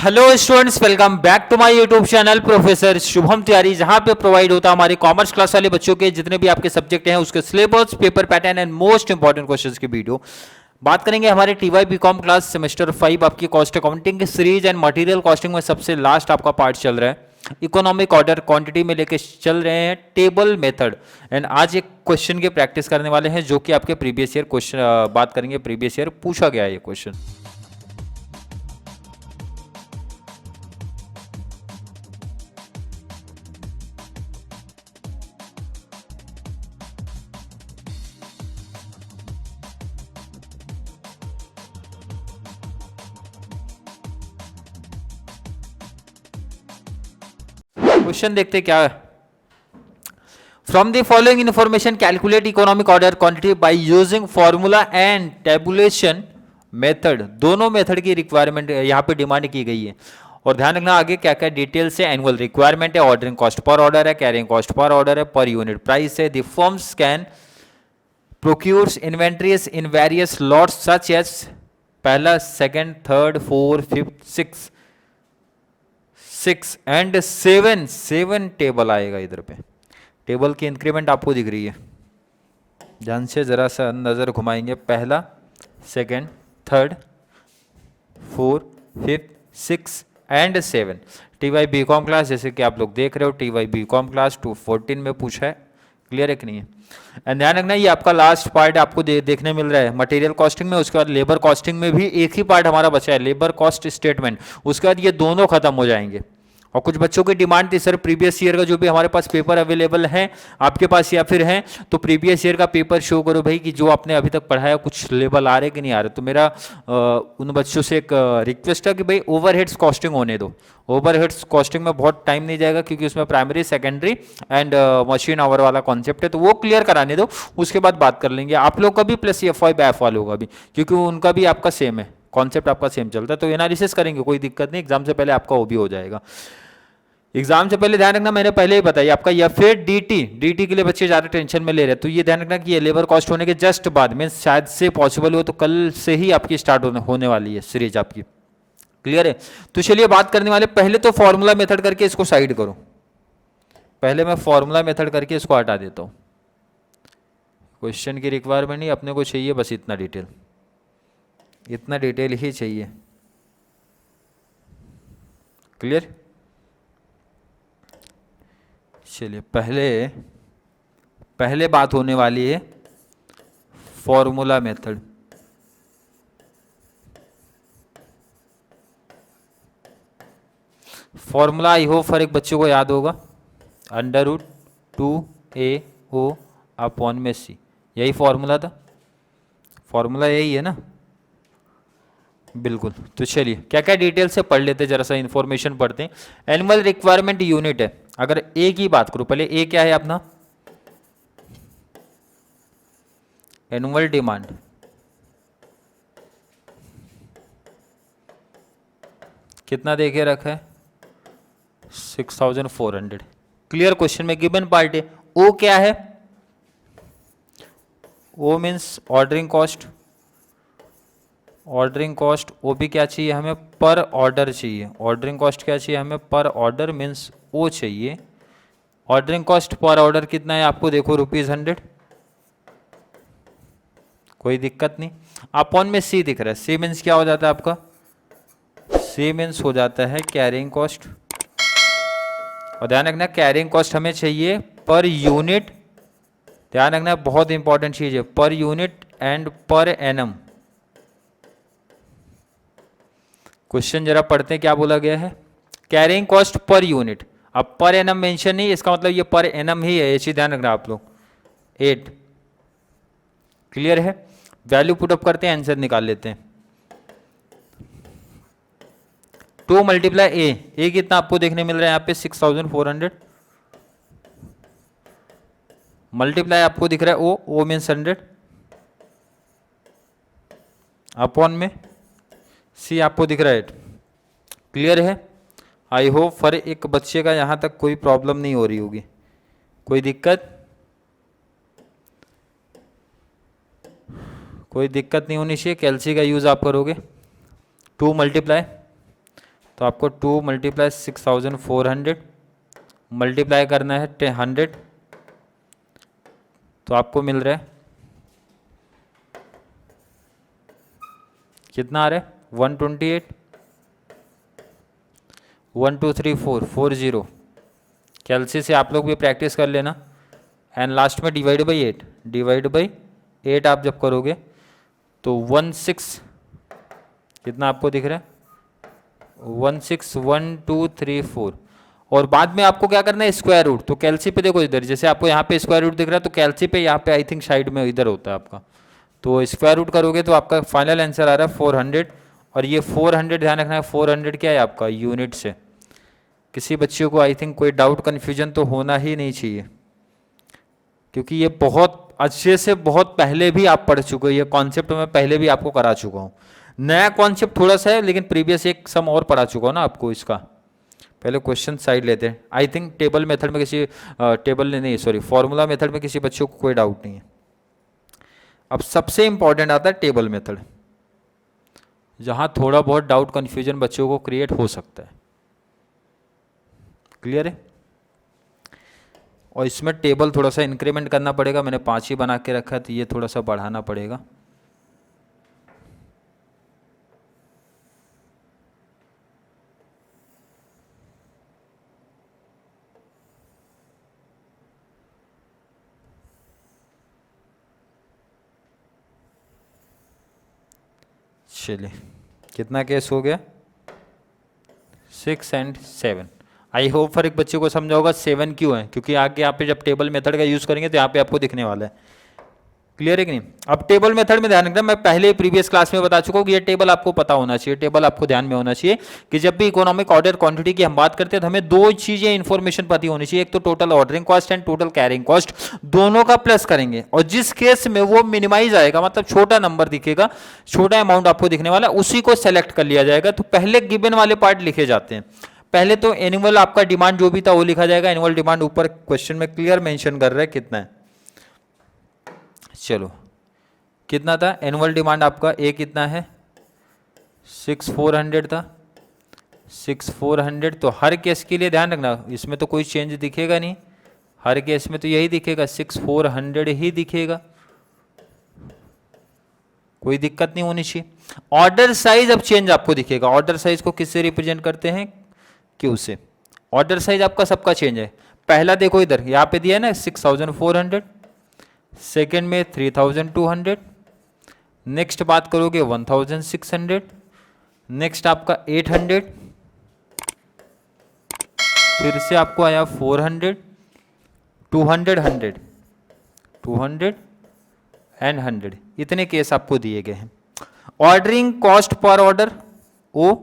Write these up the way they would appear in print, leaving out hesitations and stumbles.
Hello students, welcome back to my YouTube channel professor Shubham Tiwari, जहां पे provide होता है हमारे कॉमर्स क्लास वाले बच्चों के जितने भी आपके सब्जेक्ट हैं उसके syllabus, paper pattern and most important questions की वीडियो। बात करेंगे हमारे टीवाई बीकॉम क्लास सेमेस्टर 5 आपकी कॉस्ट अकाउंटिंग की सीरीज एंड मटेरियल कॉस्टिंग में सबसे लास्ट आपका पार्ट चल रहा है। इकोनॉमिक ऑर्डर क्वांटिटी में लेके चल रहे हैं टेबल मेथड एंड आज एक क्वेश्चन की प्रैक्टिस करने वाले हैं जो कि आपके प्रीवियस ईयर क्वेश्चन बात करेंगे, प्रीवियस ईयर पूछा गया है ये क्वेश्चन। क्वेश्चन देखते क्या है। From the following information calculate economic order quantity by using formula and tabulation method. दोनों मेथड की रिक्वायरमेंट यहां पे डिमांड की गई है और ध्यान रखना आगे क्या क्या डिटेल से। एनुअल रिक्वायरमेंट है, ऑर्डरिंग कॉस्ट पर ऑर्डर है, कैरिंग कॉस्ट पर ऑर्डर है, पर यूनिट प्राइस है। The firms can procures inventories in various lots such as पहला, second, third, fourth, fifth, six and seven table आएगा। इधर पे table की increment आपको दिख रही है, ध्यान से जरा सा नजर घुमाएंगे। पहला, second, third, four, fifth, six and seven. TY BCom class जैसे कि आप लोग देख रहे हो, टीवाई बीकॉम क्लास 214 में पूछा है। क्लियर है कि नहीं है? एंड ध्यान रखना ये आपका लास्ट पार्ट आपको देखने मिल रहा है मटेरियल कॉस्टिंग में। उसके बाद लेबर कॉस्टिंग में भी एक ही पार्ट हमारा बचा है, लेबर कॉस्ट स्टेटमेंट। उसके बाद ये दोनों खत्म हो जाएंगे। और कुछ बच्चों की डिमांड थी सर प्रीवियस ईयर का जो भी हमारे पास पेपर अवेलेबल है आपके पास या फिर है तो प्रीवियस ईयर का पेपर शो करो भाई कि जो आपने अभी तक पढ़ाया कुछ लेवल आ रहे कि नहीं आ रहे। तो मेरा उन बच्चों से एक रिक्वेस्ट है कि भाई ओवरहेड्स कॉस्टिंग होने दो। ओवरहेड्स कॉस्टिंग में बहुत टाइम नहीं जाएगा क्योंकि उसमें primary, secondary and machine our वाला कॉन्सेप्ट है, तो वो क्लियर कराने दो। उसके बाद बात कर लेंगे आप लोग का भी प्लस एफ वाई बैफ वालों का भी, क्योंकि उनका भी आपका सेम है, कॉन्सेप्ट आपका सेम चलता है। तो एनालिसिस करेंगे, कोई दिक्कत नहीं, एग्जाम से पहले आपका वो भी हो जाएगा। एग्जाम से पहले ध्यान रखना, मैंने पहले ही बताया आपका या फिर डीटी के लिए बच्चे ज्यादा टेंशन में ले रहे हैं, तो ये ध्यान रखना कि ये लेबर कॉस्ट होने के जस्ट बाद में शायद से पॉसिबल हो तो कल से ही आपकी स्टार्ट होने वाली है सीरीज आपकी। क्लियर है? तो चलिए बात करने वाले, पहले तो फॉर्मूला मेथड करके इसको साइड करो। पहले मैं फॉर्मूला मेथड करके इसको हटा देता हूं। क्वेश्चन की रिक्वायरमेंट नहीं, अपने को चाहिए बस इतना डिटेल, इतना डिटेल ही चाहिए। क्लियर? चलिए पहले बात होने वाली है formula method. Formula I hope हर एक बच्चे को याद होगा, √2AO अपॉन में C, यही फॉर्मूला था। फॉर्मूला यही है ना? बिल्कुल। तो चलिए क्या क्या डिटेल से पढ़ लेते, जरा सा इंफॉर्मेशन पढ़ते हैं। एनुअल रिक्वायरमेंट यूनिट है, अगर ए की बात करूं, पहले ए क्या है अपना? Annual demand. कितना देखे रखा है? 6400। क्लियर? क्वेश्चन में गिवन पार्ट है। ओ क्या है? O means ordering cost. Ordering cost O भी क्या चाहिए हमें? पर ऑर्डर चाहिए। ऑर्डरिंग कॉस्ट क्या चाहिए हमें? पर ऑर्डर मीन्स ओ चाहिए। ऑर्डरिंग कॉस्ट पर ऑर्डर कितना है आपको देखो, ₹100। कोई दिक्कत नहीं। अपॉन में सी दिख रहा है, सी मीन्स क्या हो जाता है आपका? सी मीन्स हो जाता है कैरिंग कॉस्ट। और ध्यान रखना कैरिंग कॉस्ट हमें चाहिए पर यूनिट। ध्यान रखना बहुत इंपॉर्टेंट चीज है, per unit and per annum. Question जरा पढ़ते हैं क्या बोला गया है। कैरिंग कॉस्ट पर यूनिट, अब पर एनम मेंशन नहीं, इसका मतलब ये पर एनम ही है, ये चीज ध्यान रखना आप लोग। 8। क्लियर है? वैल्यू पुटअप करते हैं, आंसर निकाल लेते हैं। 2 मल्टीप्लाई ए कितना आपको देखने मिल रहा है यहाँ पे? 6400 मल्टीप्लाई आपको दिख रहा है ओ मीन्स 100 अपॉन में सी आपको दिख रहा है 8। क्लियर है? आई होप हर एक बच्चे का यहाँ तक कोई प्रॉब्लम नहीं हो रही होगी, कोई दिक्कत? कोई दिक्कत नहीं होनी चाहिए। कैलसी का यूज़ आप करोगे। 2 मल्टीप्लाई तो आपको 2 × 6400 मल्टीप्लाई करना है 100, तो आपको मिल रहा है कितना आ रहा है 128, 1 2 3 4 40। कैलसी से आप लोग भी प्रैक्टिस कर लेना। एंड लास्ट में डिवाइड बाई 8, डिवाइड बाई 8 आप जब करोगे तो 16 कितना आपको दिख रहा है 16 1 2 3 4। और बाद में आपको क्या करना है स्क्वायर रूट। तो कैलसी पे देखो इधर, जैसे आपको यहाँ पे स्क्वायर रूट दिख रहा है तो कैलसी पे यहाँ पे आई थिंक साइड में इधर होता है आपका, तो स्क्वायर रूट करोगे तो आपका फाइनल आंसर आ रहा है 400। और ये 400 ध्यान रखना है, 400 क्या है आपका यूनिट से। किसी बच्चे को आई थिंक कोई डाउट कन्फ्यूजन तो होना ही नहीं चाहिए, क्योंकि ये बहुत अच्छे से बहुत पहले भी आप पढ़ चुके हो, ये कॉन्सेप्ट मैं पहले भी आपको करा चुका हूँ। नया कॉन्सेप्ट थोड़ा सा है, लेकिन प्रीवियस एक सम और पढ़ा चुका हूँ ना आपको इसका। पहले क्वेश्चन साइड लेते हैं। आई थिंक टेबल मेथड में किसी फॉर्मूला मेथड में किसी बच्चों को कोई डाउट नहीं है। अब सबसे इंपॉर्टेंट आता है टेबल मेथड, जहां थोड़ा बहुत डाउट कन्फ्यूजन बच्चों को क्रिएट हो सकता है। क्लियर है? और इसमें टेबल थोड़ा सा इंक्रीमेंट करना पड़ेगा। मैंने 5 ही बना के रखा है, तो ये थोड़ा सा बढ़ाना पड़ेगा। चलिए, कितना केस हो गया 6 और 7। आई होप हर एक बच्चे को समझा होगा 7 क्यों है, क्योंकि आगे यहाँ पे जब टेबल मेथड का यूज़ करेंगे तो यहाँ पे आपको दिखने वाला है। क्लियर है कि नहीं? अब टेबल मेथड में ध्यान रखना, मैं पहले प्रीवियस क्लास में बता चुका हूँ कि ये टेबल आपको पता होना चाहिए। टेबल आपको ध्यान में होना चाहिए कि जब भी इकोनॉमिक ऑर्डर क्वांटिटी की हम बात करते हैं तो हमें 2 चीजें इंफॉर्मेशन पता होनी चाहिए। एक तो total ordering cost and total carrying cost, दोनों का प्लस करेंगे। और जिस केस में वो मिनिमाइज आएगा, मतलब छोटा नंबर दिखेगा, छोटा अमाउंट आपको दिखने वाला, उसी को सेलेक्ट कर लिया जाएगा। तो पहले गिवन वाले पार्ट लिखे जाते हैं। पहले तो एनुअल आपका डिमांड जो भी था वो लिखा जाएगा। एनुअल डिमांड ऊपर क्वेश्चन में क्लियर मेंशन कर रहा है कितना है। चलो, कितना था एनुअल डिमांड आपका? ए कितना है 6400 था, 6400। तो हर केस के लिए ध्यान रखना, इसमें तो कोई चेंज दिखेगा नहीं, हर केस में तो यही दिखेगा 6400 ही दिखेगा, कोई दिक्कत नहीं होनी चाहिए। ऑर्डर साइज अब चेंज आपको दिखेगा। ऑर्डर साइज को किससे रिप्रेजेंट करते हैं? क्यू से। ऑर्डर साइज आपका सबका चेंज है। पहला देखो इधर, यहाँ पे दिया है ना 6400, सेकेंड में 3200, नेक्स्ट बात करोगे 1600, नेक्स्ट आपका 800, फिर से आपको आया 400, 200, 100, 200 एंड 100। इतने केस आपको दिए गए हैं। ऑर्डरिंग कॉस्ट पर ऑर्डर ओ,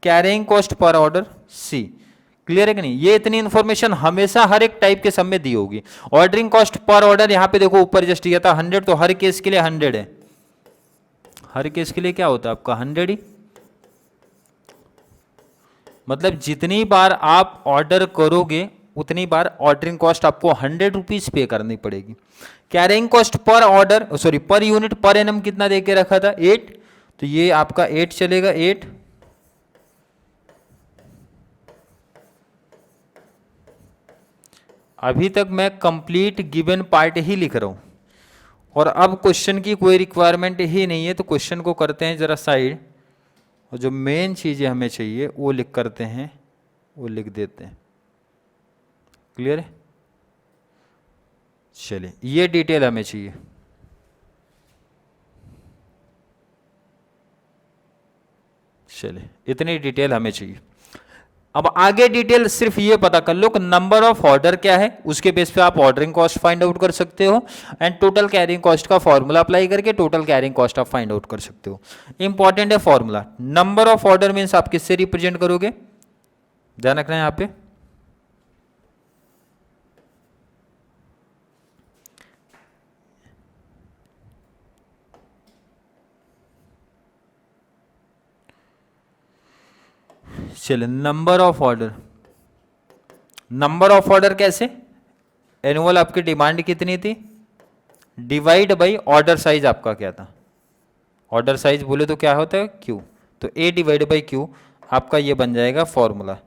कैरिंग कॉस्ट पर ऑर्डर सी। क्लियर है कि नहीं? ये इतनी इंफॉर्मेशन हमेशा हर एक टाइप के सब में दी होगी। ऑर्डरिंग कॉस्ट पर ऑर्डर यहाँ पे देखो ऊपर जस्ट दिया था 100, तो हर केस के लिए 100 है। हर केस के लिए क्या होता है आपका 100 ही। मतलब जितनी बार आप ऑर्डर करोगे उतनी बार ऑर्डरिंग कॉस्ट आपको 100 रुपीज पे करनी पड़ेगी। Carrying cost per order per unit per annum कितना दे के रखा था 8, तो ये आपका 8 चलेगा 8। अभी तक मैं कंप्लीट गिवन पार्ट ही लिख रहा हूं और अब क्वेश्चन की कोई रिक्वायरमेंट ही नहीं है, तो क्वेश्चन को करते हैं जरा साइड, और जो मेन चीजें हमें चाहिए वो लिख करते हैं, वो लिख देते हैं। क्लियर है? चलिए, ये डिटेल हमें चाहिए। चलिए, इतनी डिटेल हमें चाहिए। अब आगे डिटेल सिर्फ ये पता कर लो कि नंबर ऑफ ऑर्डर क्या है, उसके बेस पे आप ऑर्डरिंग कॉस्ट फाइंड आउट कर सकते हो, एंड टोटल कैरिंग कॉस्ट का फॉर्मूला अप्लाई करके टोटल कैरिंग कॉस्ट आप फाइंड आउट कर सकते हो। इंपॉर्टेंट है formula. Number of order means आप किससे रिप्रेजेंट करोगे? ध्यान रखना है यहाँ पे। चलिए, number of order. Number of order कैसे? एनुअल आपकी डिमांड कितनी थी डिवाइड बाई ऑर्डर साइज आपका क्या था? ऑर्डर साइज बोले तो क्या होता है क्यू, तो ए डिवाइड बाई क्यू। आपका ये बन जाएगा फॉर्मूला।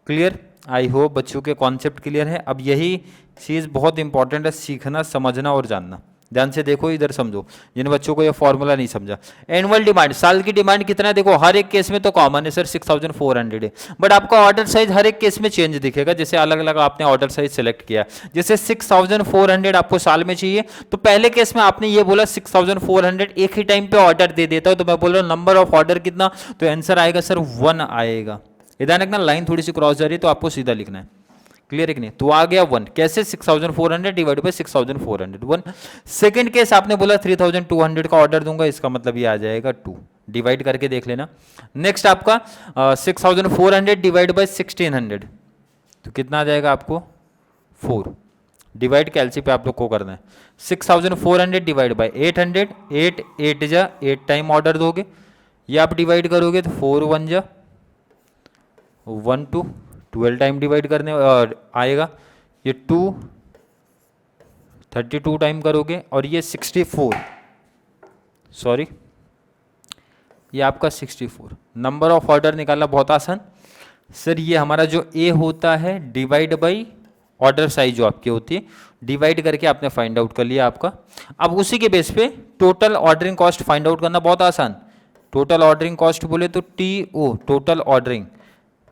क्लियर? आई होप बच्चों के कॉन्सेप्ट क्लियर है। अब यही चीज़ बहुत इंपॉर्टेंट है, सीखना, समझना और जानना। ध्यान से देखो, इधर समझो, जिन बच्चों को ये फॉर्मूला नहीं समझा। एनुअल डिमांड, साल की डिमांड कितना है? देखो हर एक केस में तो कॉमन है सर 6400 है, बट आपका ऑर्डर साइज हर एक केस में चेंज दिखेगा, जैसे अलग अलग आपने ऑर्डर साइज सेलेक्ट किया। जैसे 6400 आपको साल में चाहिए, तो पहले केस में आपने ये बोला 6400 एक ही टाइम पे ऑर्डर दे देता हूं, तो मैं बोल रहा हूँ नंबर ऑफ ऑर्डर कितना, तो आंसर आएगा सर 1 आएगा। इधर ना लाइन थोड़ी सी क्रॉस जा रही है तो आपको सीधा लिखना है। क्लियर है कि नहीं? तो आ गया 1। कैसे? 6400 डिवाइड बाई 6400 1। सेकंड केस आपने बोला 3200 का ऑर्डर दूंगा, इसका मतलब ये आ जाएगा 2। डिवाइड करके देख लेना। नेक्स्ट आपका 6400 डिवाइड बाई 1600, तो कितना आ जाएगा आपको? 4। डिवाइड कैलसी पे आप लोग को करना है। 6400 डिवाइड बाई 800, 8 8 जा 8 टाइम ऑर्डर दोगे, ये आप डिवाइड करोगे तो 4 1 जा 1 2, 12 टाइम डिवाइड करने आएगा, ये 2 32 टाइम करोगे, और ये 64, सॉरी ये आपका 64। नंबर ऑफ ऑर्डर निकालना बहुत आसान सर। ये हमारा जो ए होता है डिवाइड बाई ऑर्डर साइज जो आपकी होती है, डिवाइड करके आपने फाइंड आउट कर लिया आपका। अब उसी के बेस पे total ordering cost find out करना बहुत आसान। टोटल ऑर्डरिंग कॉस्ट बोले तो TO, total ordering,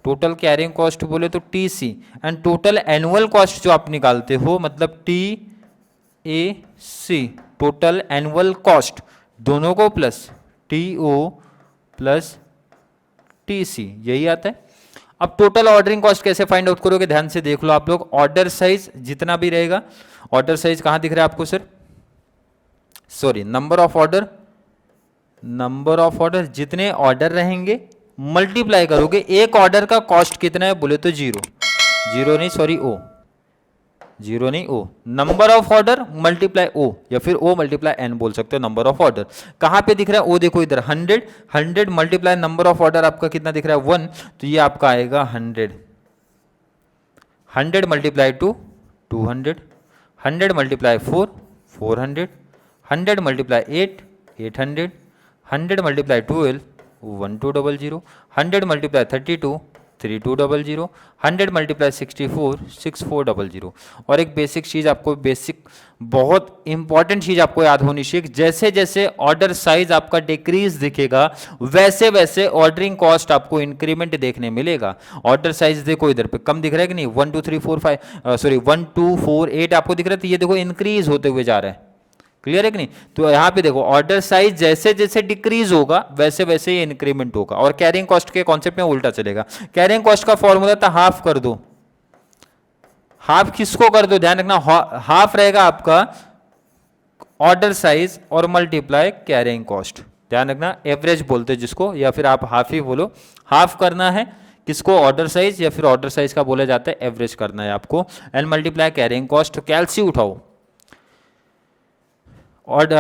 total carrying cost बोले तो TC, and total annual cost जो आप निकालते हो मतलब TAC, टोटल एनुअल कॉस्ट, दोनों को प्लस TO प्लस TC, यही आता है। अब टोटल ऑर्डरिंग कॉस्ट कैसे फाइंड आउट करोगे? ध्यान से देख लो आप लोग। ऑर्डर साइज जितना भी रहेगा, ऑर्डर साइज कहां दिख रहा है आपको sir? Sorry, number of order, number of order, जितने ऑर्डर रहेंगे मल्टीप्लाई करोगे। एक ऑर्डर का कॉस्ट कितना है बोले तो 0 नहीं, सॉरी O, 0 नहीं O, number of order multiply O, या फिर O मल्टीप्लाई N बोल सकते हो। नंबर ऑफ ऑर्डर कहां पे दिख रहा है? O देखो इधर, 100 मल्टीप्लाई नंबर ऑफ ऑर्डर आपका कितना दिख रहा है? 1, तो ये आपका आएगा 100। 100 multiply 2 200, 100 multiply 4 400, 100 multiply 8 800, 100 multiply 12 1200, 100 multiply 32 3200, 100 multiply 64 6400। और एक बेसिक चीज़ आपको, बेसिक बहुत इंपॉर्टेंट चीज़ आपको याद होनी चाहिए, जैसे जैसे ऑर्डर साइज आपका डिक्रीज दिखेगा वैसे वैसे ऑर्डरिंग कॉस्ट आपको इंक्रीमेंट देखने मिलेगा। ऑर्डर साइज देखो इधर पे कम दिख रहा है कि नहीं? 1 2 3 4 5 सॉरी 1 2 4 8 आपको दिख रहा है, तो ये देखो इंक्रीज होते हुए जा रहा है। क्लियर है कि नहीं? तो यहां पे देखो ऑर्डर साइज जैसे जैसे डिक्रीज होगा वैसे वैसे ये इंक्रीमेंट होगा। और कैरिंग कॉस्ट के कॉन्सेप्ट में उल्टा चलेगा। कैरिंग कॉस्ट का फॉर्मूला था हाफ कर दो। हाफ किसको कर दो? ध्यान रखना, हाफ रहेगा आपका ऑर्डर साइज और मल्टीप्लाई कैरिंग कॉस्ट। ध्यान रखना, एवरेज बोलते हैं जिसको, या फिर आप हाफ ही बोलो। हाफ करना है किसको? ऑर्डर साइज, या फिर ऑर्डर साइज का बोला जाता है एवरेज करना है आपको, एंड मल्टीप्लाई कैरिंग कॉस्ट। कैलसी उठाओ, और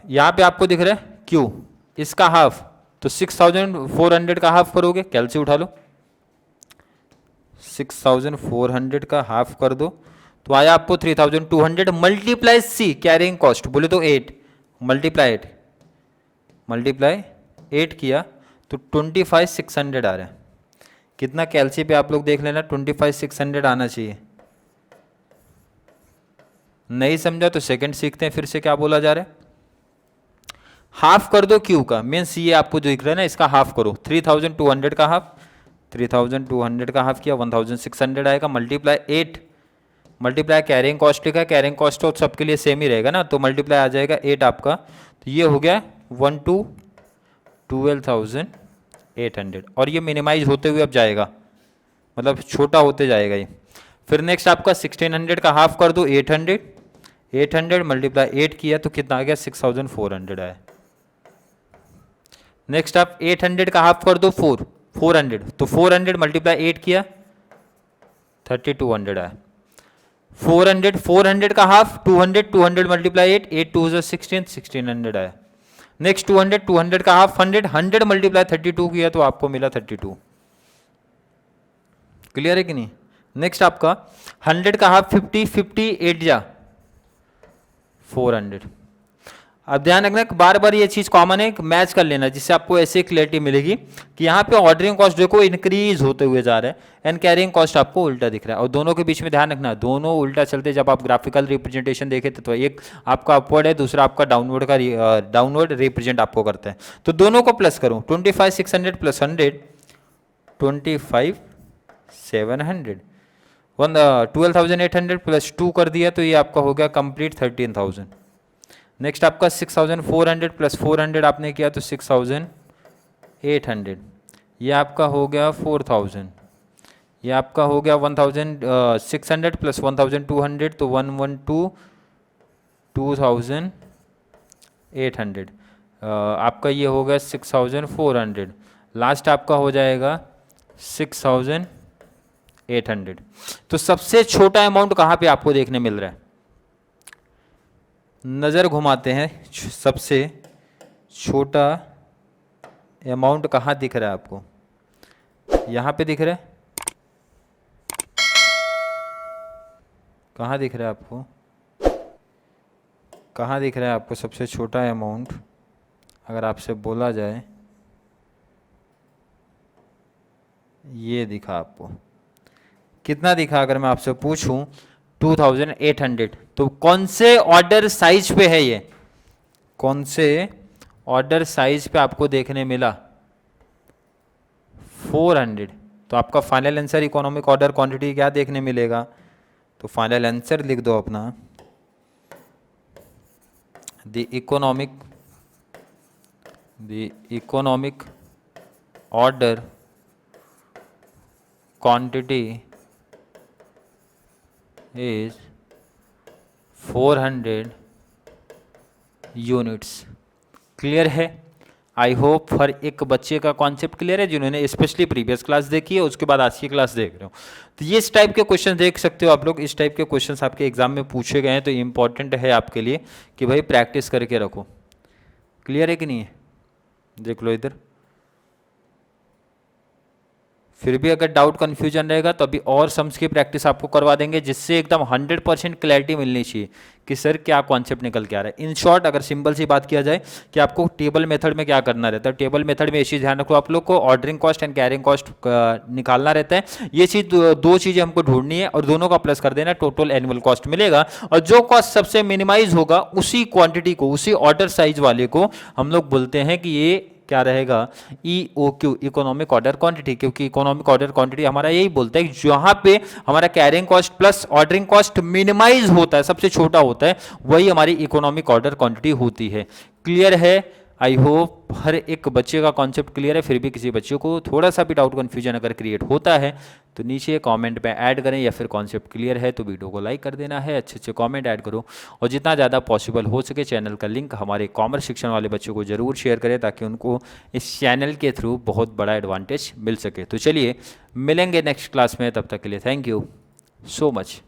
यहां पे आपको दिख रहा है क्यू, इसका हाफ, तो 6400 का हाफ करोगे, कैलसी उठा लो, 6400 का हाफ कर दो तो आया आपको 3200 मल्टीप्लाई सी कैरिंग कॉस्ट बोले तो 8 मल्टीप्लाई 8 किया तो 25600 आ रहा है। कितना कैलसी पे आप लोग देख लेना, 25600 आना चाहिए। नहीं समझा तो सेकंड सीखते हैं फिर से, क्या बोला जा रहा है? हाफ कर दो क्यू का, मीन्स ये आपको जो दिख रहा है ना इसका हाफ करो। 3200 का हाफ, 3200 का हाफ किया 1600 आएगा, मल्टीप्लाई 8 मल्टीप्लाई कैरिंग कॉस्ट लिखा है, कैरिंग कॉस्ट तो सबके लिए सेम ही रहेगा ना, तो मल्टीप्लाई आ जाएगा 8 आपका, तो ये हो गया 12,800 और ये मिनिमाइज होते हुए अब जाएगा, मतलब छोटा होते जाएगा ये। फिर नेक्स्ट आपका 1600 का हाफ कर दो 800 मल्टीप्लाई 8 किया तो कितना आ गया 6400 आया। नेक्स्ट आप 800 का हाफ कर दो 400 तो 400 मल्टीप्लाई 8 किया 3200 आया। 400 का हाफ 200 मल्टीप्लाई 8 2 1600 आया। नेक्स्ट 200 का हाफ 100 मल्टीप्लाई 32 किया तो आपको मिला 32। क्लियर है कि नहीं? नेक्स्ट आपका 100 का हाफ 50 8 जा 400। अब ध्यान रखना बार बार ये चीज़ कॉमन है, मैच कर लेना जिससे आपको ऐसे क्लैरिटी मिलेगी कि यहाँ पे ऑर्डरिंग कॉस्ट देखो इंक्रीज होते हुए जा रहा है एंड कैरिंग कॉस्ट आपको उल्टा दिख रहा है। और दोनों के बीच में ध्यान रखना दोनों उल्टा चलते, जब आप ग्राफिकल रिप्रेजेंटेशन देखे तो एक आपका अपवर्ड है, दूसरा आपका डाउनवर्ड रिप्रेजेंट आपको करता है। तो दोनों को प्लस करूँ, 25,600 प्लस 100 25,700, 12,800 प्लस 2 कर दिया तो ये आपका हो गया कंप्लीट 13,000। नेक्स्ट आपका 6,400 प्लस 400 आपने किया तो 6,800, ये आपका हो गया 4,000, ये आपका हो गया 1,600 प्लस 1,200 तो 2,800, आपका ये हो गया 6,400, लास्ट आपका हो जाएगा 6,800। तो सबसे छोटा अमाउंट कहाँ पे आपको देखने मिल रहा है, नज़र घुमाते हैं, सबसे छोटा अमाउंट कहाँ दिख रहा है आपको, यहाँ पे दिख रहा है, कहाँ दिख रहा है आपको, कहाँ दिख रहा है आपको सबसे छोटा अमाउंट अगर आपसे बोला जाए, ये दिखा आपको, कितना दिखा अगर मैं आपसे पूछूं 2,800। तो कौन से ऑर्डर साइज पे है ये, कौन से ऑर्डर साइज पे आपको देखने मिला 400। तो आपका final answer economic order quantity क्या देखने मिलेगा, तो फाइनल आंसर लिख दो अपना, the economic order quantity is 400 units. Clear है? आई होप हर एक बच्चे का कॉन्सेप्ट क्लियर है जिन्होंने स्पेशली प्रीवियस क्लास देखी है उसके बाद आज की क्लास देख रहे हो। तो ये इस टाइप के क्वेश्चन देख सकते हो आप लोग, इस टाइप के क्वेश्चंस आपके एग्जाम में पूछे गए हैं तो इंपॉर्टेंट है आपके लिए कि भाई प्रैक्टिस करके रखो। क्लियर है कि नहीं है? देख लो इधर, फिर भी अगर डाउट कन्फ्यूजन रहेगा तो अभी और सम्स की प्रैक्टिस आपको करवा देंगे जिससे एकदम 100% क्लैरिटी मिलनी चाहिए कि सर क्या कॉन्सेप्ट निकल के आ रहा है। इन शॉर्ट अगर सिंपल सी बात किया जाए कि आपको टेबल मेथड में क्या करना रहता है, टेबल मेथड में ये चीज़ ध्यान रखो आप लोग को ordering cost and carrying cost निकालना रहता है। ये चीज़ दो चीज़ें हमको ढूंढनी है और दोनों का प्लस कर देना, टोटल एनुअल कॉस्ट मिलेगा और जो कॉस्ट सबसे मिनिमाइज होगा उसी क्वांटिटी को, उसी ऑर्डर साइज वाले को हम लोग बोलते हैं कि ये क्या रहेगा, EOQ, इकोनॉमिक ऑर्डर क्वांटिटी। क्योंकि इकोनॉमिक ऑर्डर क्वांटिटी हमारा यही बोलता है कि जहां पे हमारा carrying cost plus ordering cost minimize होता है, सबसे छोटा होता है, वही हमारी इकोनॉमिक ऑर्डर क्वांटिटी होती है। क्लियर है? आई होप हर एक बच्चे का कॉन्सेप्ट क्लियर है। फिर भी किसी बच्चे को थोड़ा सा भी डाउट कन्फ्यूजन अगर क्रिएट होता है तो नीचे कमेंट पे ऐड करें, या फिर कॉन्सेप्ट क्लियर है तो वीडियो को लाइक कर देना है, अच्छे अच्छे कमेंट ऐड करो और जितना ज़्यादा पॉसिबल हो सके चैनल का लिंक हमारे कॉमर्स शिक्षण वाले बच्चों को ज़रूर शेयर करें ताकि उनको इस चैनल के थ्रू बहुत बड़ा एडवांटेज मिल सके। तो चलिए मिलेंगे नेक्स्ट क्लास में, तब तक के लिए थैंक यू सो मच।